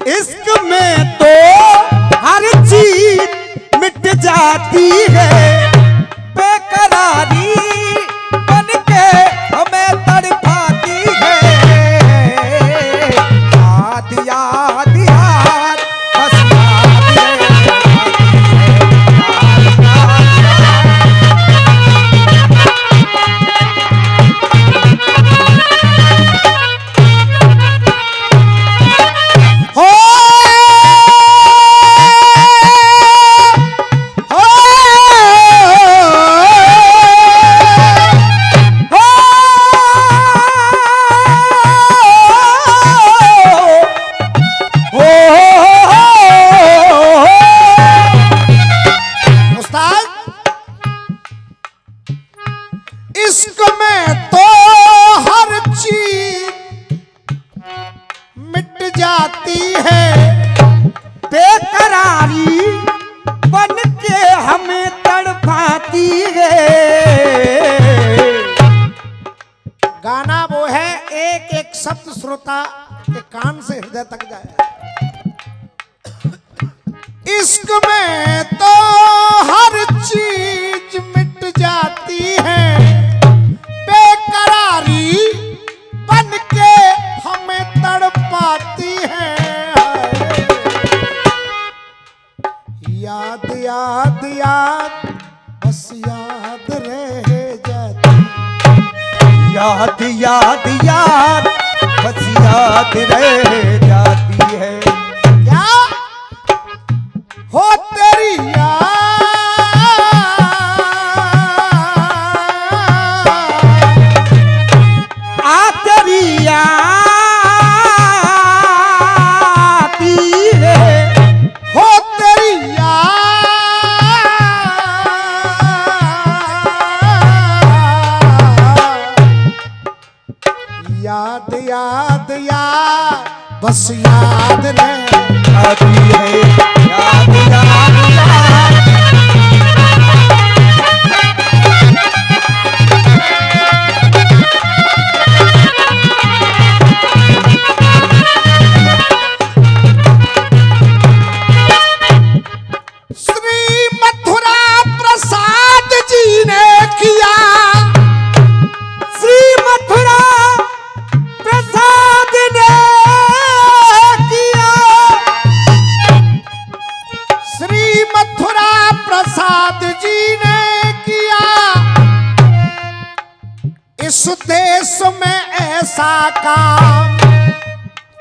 इश्क में तो हर चीज मिट जाती है, बेकरारी बन के हमें तड़पाती है। याद याद याद बस याद इश्क में तो हर चीज मिट जाती है, बेकरारी बन के हमें तड़पाती है। गाना वो है एक एक शब्द श्रोता के कान से हृदय तक जाए। इश्क में तो हर चीज मिट जाती है, बेकरारी बन के हमें तड़पाती है। याद याद याद बस याद रह जाती, याद याद याद बस याद रह जाती है। क्या हो तेरी याद आ तेरी आती है, हो तेरी याद याद याद बस याद रह आती है। याद याद याद श्री मथुरा प्रसाद जी ने किया, श्री मथुरा प्रसाद ने किया, श्री मथुरा प्रसाद जी ने किया। इस देश में ऐसा काम,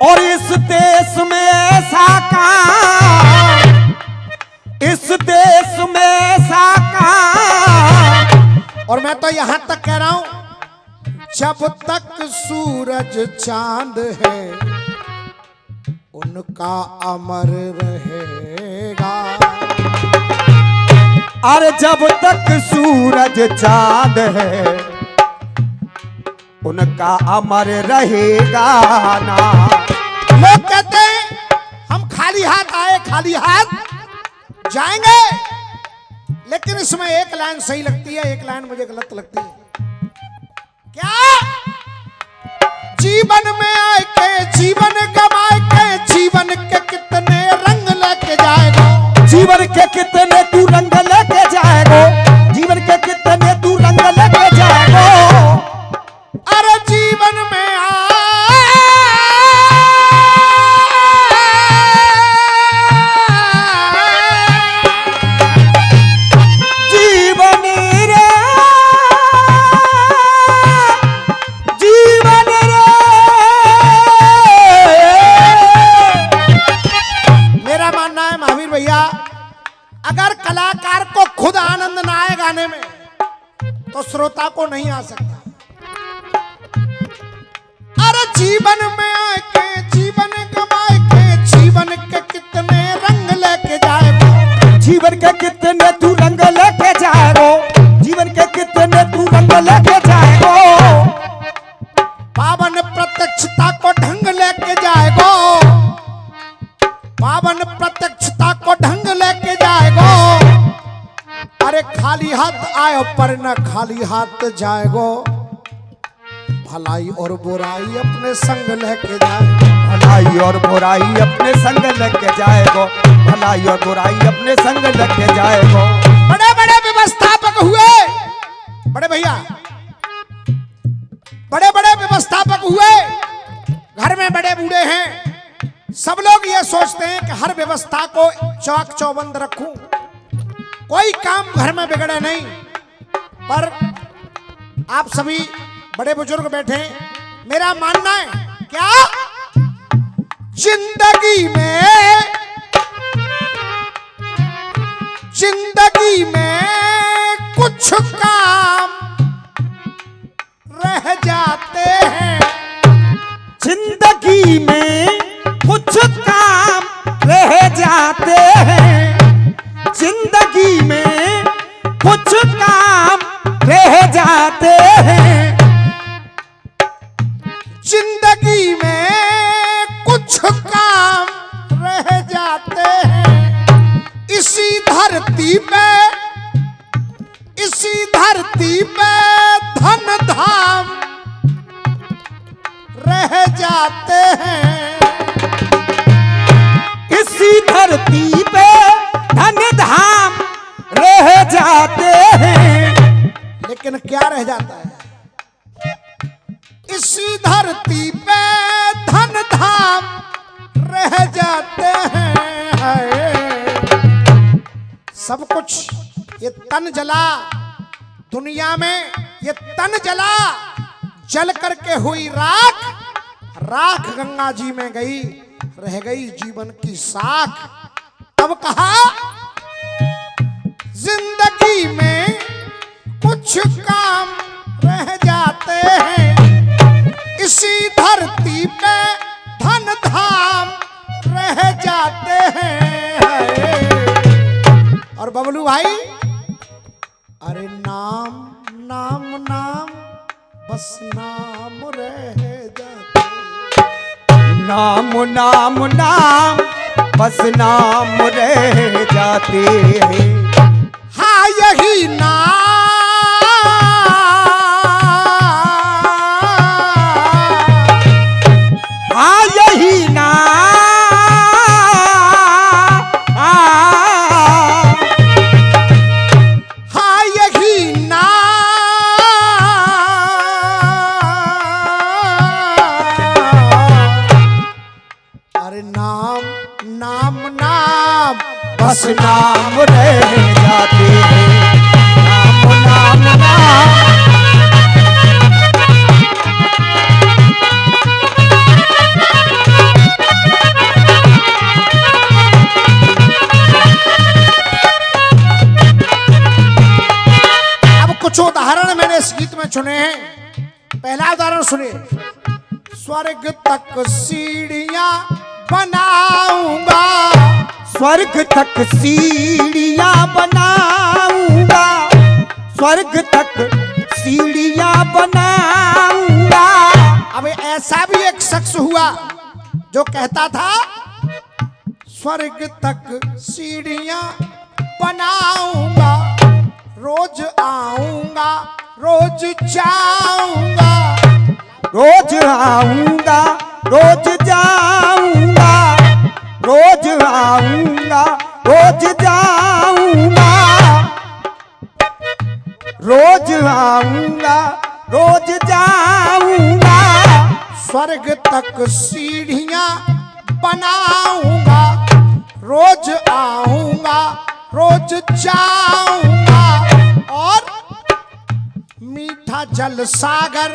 और इस देश में ऐसा काम, इस देश में ऐसा काम। और मैं तो यहां तक कह रहा हूं, जब तक सूरज चांद है उनका अमर रहेगा। अरे जब तक सूरज चांद है उनका अमर रहेगा ना। लोग कहते हैं हम खाली हाथ आए खाली हाथ जाएंगे, लेकिन इसमें एक लाइन सही लगती है, एक लाइन मुझे गलत लगती है। क्या जीवन में आए के जीवन गवाए के जीवन के कितने रंग लेके जाएगा, जीवन के कितने तू रंग लेके जाएगो, जीवन के कितने तू रंग लेके जाएगो। अरे जीवन में जीवन रे जीवन रे। मेरा मानना है महावीर भैया, अगर कलाकार को खुद आनंद ना आए गाने में तो श्रोता को नहीं आ सकता। अरे जीवन में आके जीवन गवाए के जीवन के कितने रंग लेके जाएगा, जीवन के कितने तू रंग लेके जाएगो, जीवन के कितने तू रंग लेके जाएगो। पावन प्रत्यक्षता को ढंग लेके जाएगा, पावन प्रत्यक्षता को ढंग लेके जाएगा। अरे खाली हाथ आए पर न खाली हाथ जाएगो, भलाई और बुराई अपने संग लेके जाएगा। भलाई और बुराई अपने संग लग के जाएगो, भलाई और बुराई अपने संग लग के जाएगो। बड़े बड़े व्यवस्थापक हुए, बड़े भैया बड़े बड़े व्यवस्थापक हुए, घर में बड़े बूढ़े हैं, सब लोग ये सोचते हैं कि हर व्यवस्था को चाक चौबंद रखूं, कोई काम घर में बिगड़े नहीं। पर आप सभी बड़े बुजुर्ग बैठे, मेरा मानना है क्या जिंदगी में कुछ काम रह जाते हैं, जिंदगी में कुछ काम रह जाते हैं, जिंदगी में कुछ काम रह जाते हैं, जिंदगी में कुछ काम रह जाते हैं। इसी धरती पे धन धाम रह जाते हैं, इसी धरती पे धन धाम रह जाते हैं। लेकिन क्या रह जाता है? इसी धरती पे धन धाम रह जाते हैं। सब कुछ ये तन जला, दुनिया में ये तन जला, जल करके हुई राख, राख गंगा जी में गई, रह गई जीवन की साख। तब कहा जिंदगी में कुछ काम रह जाते हैं, इसी धरती पे धन धाम रह जाते हैं। और बबलू भाई, अरे नाम नाम नाम बस नाम रह जाते, नाम नाम नाम बस नाम रह जाते हैं। हाँ यही नाम, हाँ यही नाम, हाँ यही नाम, अरे नाम नाम नाम बस नाम रह जाते हैं, नाम नाम नाम। अब कुछ उदाहरण मैंने इस गीत में चुने हैं। पहला उदाहरण सुनिए। स्वर्ग तक सीढ़ियां बनाऊंगा, स्वर्ग तक सीढ़ियां बनाऊंगा, स्वर्ग तक सीढ़ियां बनाऊंगा। अब ऐसा भी एक शख्स हुआ जो कहता था स्वर्ग तक सीढ़ियां बनाऊंगा, रोज आऊंगा रोज जाऊंगा, रोज आऊंगा रोज जाऊंगा, रोज आऊंगा रोज जाऊंगा, रोज आऊंगा रोज जाऊंगा। स्वर्ग तक सीढ़ियां बनाऊंगा, रोज आऊंगा रोज जाऊंगा, और मीठा जल सागर,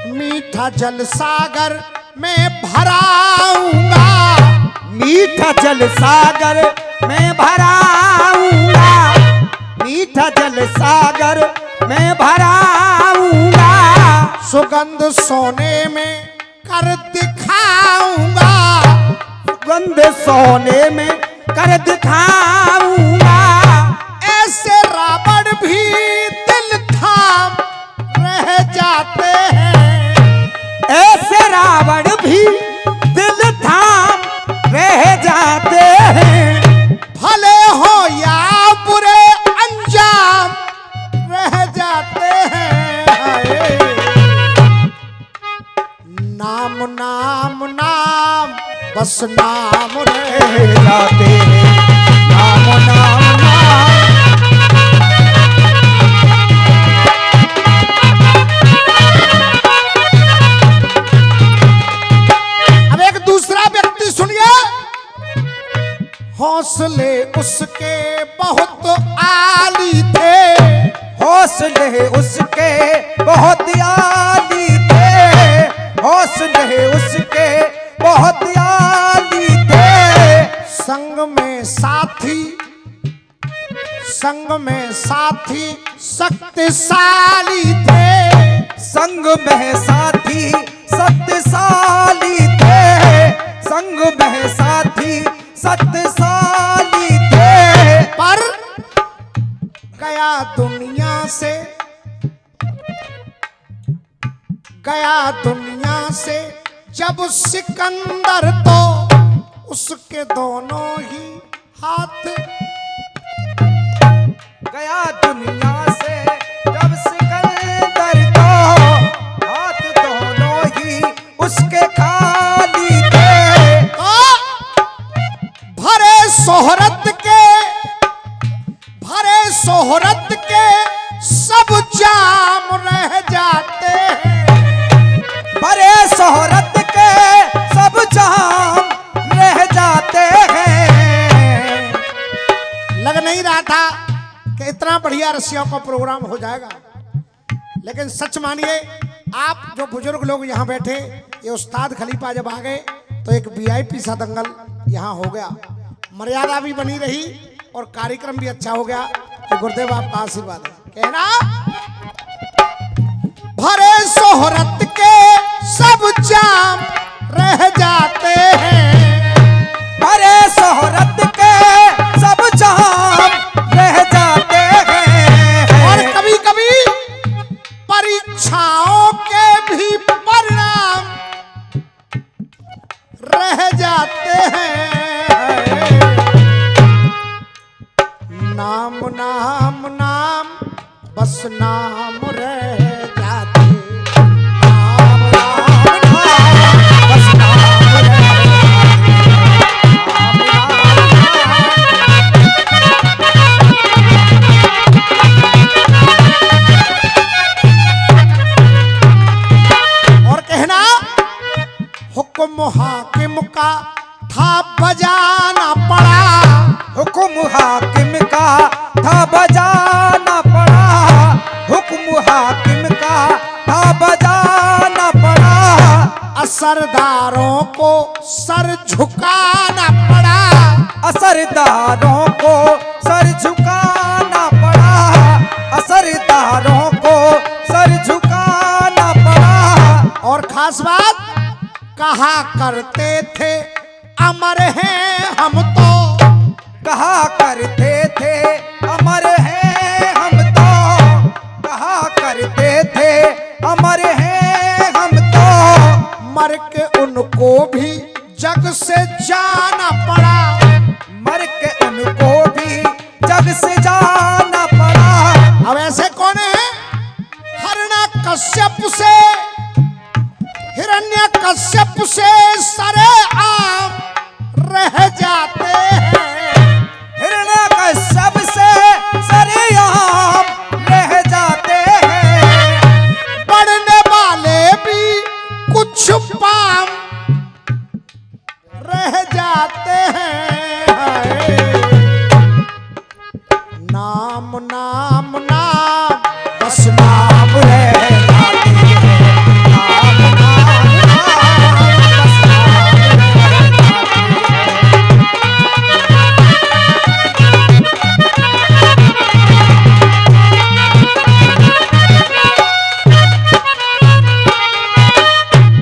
मीठा जल सागर में भराऊंगा, मीठा जल सागर में भराऊंगा, मीठा जल सागर में भराऊंगा। सुगंध सोने में कर दिखाऊंगा, सुगंध सोने में कर दिखाऊंगा। ऐसे रावण भी दिल थाम रह जाते हैं, ऐसे रावण भी दिल थाम रह जाते हैं। भले हो या बुरे अंजाम रह जाते हैं। नाम नाम बस नाम रह रह जाते हैं नाम नाम नाम। अब एक दूसरा व्यक्ति सुनिए। हौसले उसके बहुत आली थे, हौसले उसके बहुत आली थे, हौसले उसके बहुत आली थे। संग में साथी, संग में साथी शक्तिशाली थे, संग में साथी सत्यशाली थे, संग में साथी सत्यशाली थे। पर गया दुनिया से, गया दुनिया से जब सिकंदर, तो उसके दोनों ही हाथ, गया दुनिया से जब सिकंदर, तो हाथ दोनों ही उसके खाली थे। भरे शोहरत के, भरे शोहरत के सब जाम रह जाते हैं, भरे शोहरत के सब जाम रह जाते हैं। लग नहीं रहा था कि इतना बढ़िया रसिया का प्रोग्राम हो जाएगा, लेकिन सच मानिए आप जो बुजुर्ग लोग यहाँ बैठे, ये उस्ताद खलीफा जब आ गए तो एक वीआईपी सा दंगल यहाँ हो गया, मर्यादा भी बनी रही और कार्यक्रम भी अच्छा हो गया। तो गुरुदेव आपका आशीर्वाद है। कहना भरे शोहरत के सब जाम रह जाते हैं, भरे शोहरत के सब जाम रह जाते हैं। और कभी कभी परीक्षाओं के भी परिणाम रह जाते हैं। नाम नाम नाम बस नाम रह जाते, नाम नाम नाम बस नाम रह जाते, नाम नाम। और कहना हुक्म हाकिम का था बजाना पड़ा, हुक्म हाकिम का था बजाना पड़ा, हुक्म हाकिम का था बजाना पड़ा। असरदारों को सर झुकाना पड़ा, असरदारों को सर झुकाना पड़ा, असरदारों को सर झुकाना पड़ा। और खास बात कहा करते थे अमर हैं हम तो, कहा करते थे अमर हैं हम तो, कहा करते थे अमर हैं हम तो। मर के उनको भी जग से जाना पड़ा, मर के उनको भी जग से जाना पड़ा। अब ऐसे कौन है? हरना कश्यप से, हिरण्य कश्यप से सरे आम रह जाते हैं, हिरण्य कश्यप से सरेआम रह जाते हैं। पढ़ने वाले भी कुछ पाम रह जाते हैं। नाम नाम नाम बस नाम रह जाते हैं, नाम नाम नाम बस नाम रह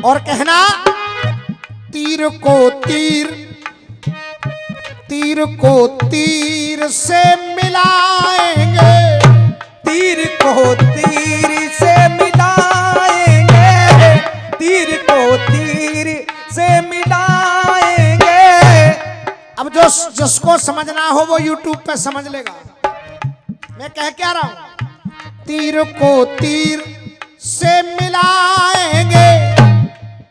और कहना तीर को तीर, तीर को तीर से मिलाएंगे, तीर को तीर से मिलाएंगे, तीर को तीर से मिलाएंगे। अब जो जिसको समझना हो वो YouTube पे समझ लेगा मैं कह क्या रहा हूं। तीर को तीर से मिलाएंगे,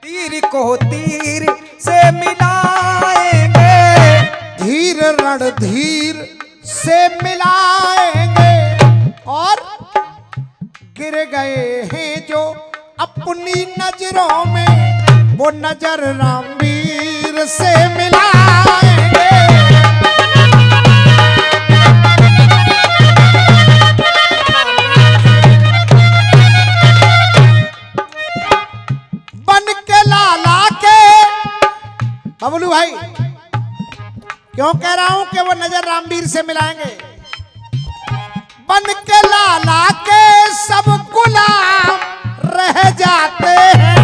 तीर को तीर से मिलाएंगे, धीर रणधीर से मिलाएंगे, और गिर गए हैं जो अपनी नजरों में, वो नजर रामवीर से मिलाएंगे। बन के लाला के, बबलू भाई क्यों कह रहा हूं कि वो नजर रामवीर से मिलाएंगे? बन के लाला के सब गुलाम रह जाते हैं,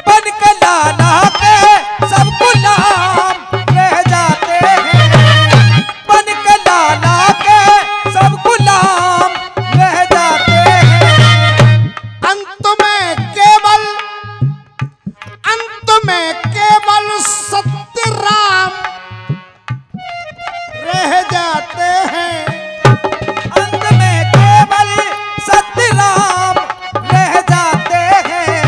बन के लाला के सब गुलाम रह जाते हैं, बन के लाला के सब गुलाम रह जाते हैं। अंत में केवल सत्य राम रह जाते हैं। अंत में केवल सत्य राम रह जाते हैं।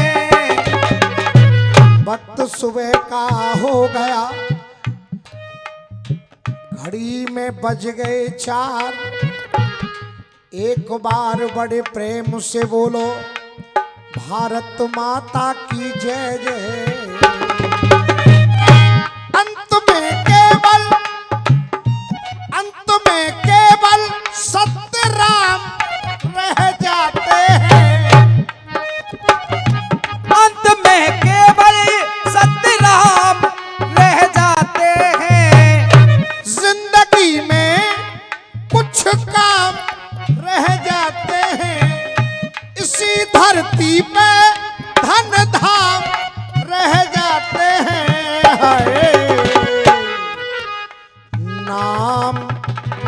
वक्त सुबह का हो गया, घड़ी में बज गए 4, एक बार बड़े प्रेम से बोलो, भारत माता की जय जय। अंत में केवल सत्य राम रह जाते हैं। अंत में केवल सत्य राम रह जाते हैं। जिंदगी में कुछ काम रह जाते हैं, इसी धरती पे धन धाम रह जाते हैं। हाय नाम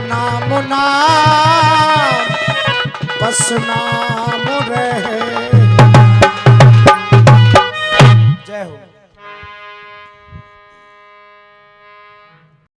नाम नाम बस नाम रहे। जय हो।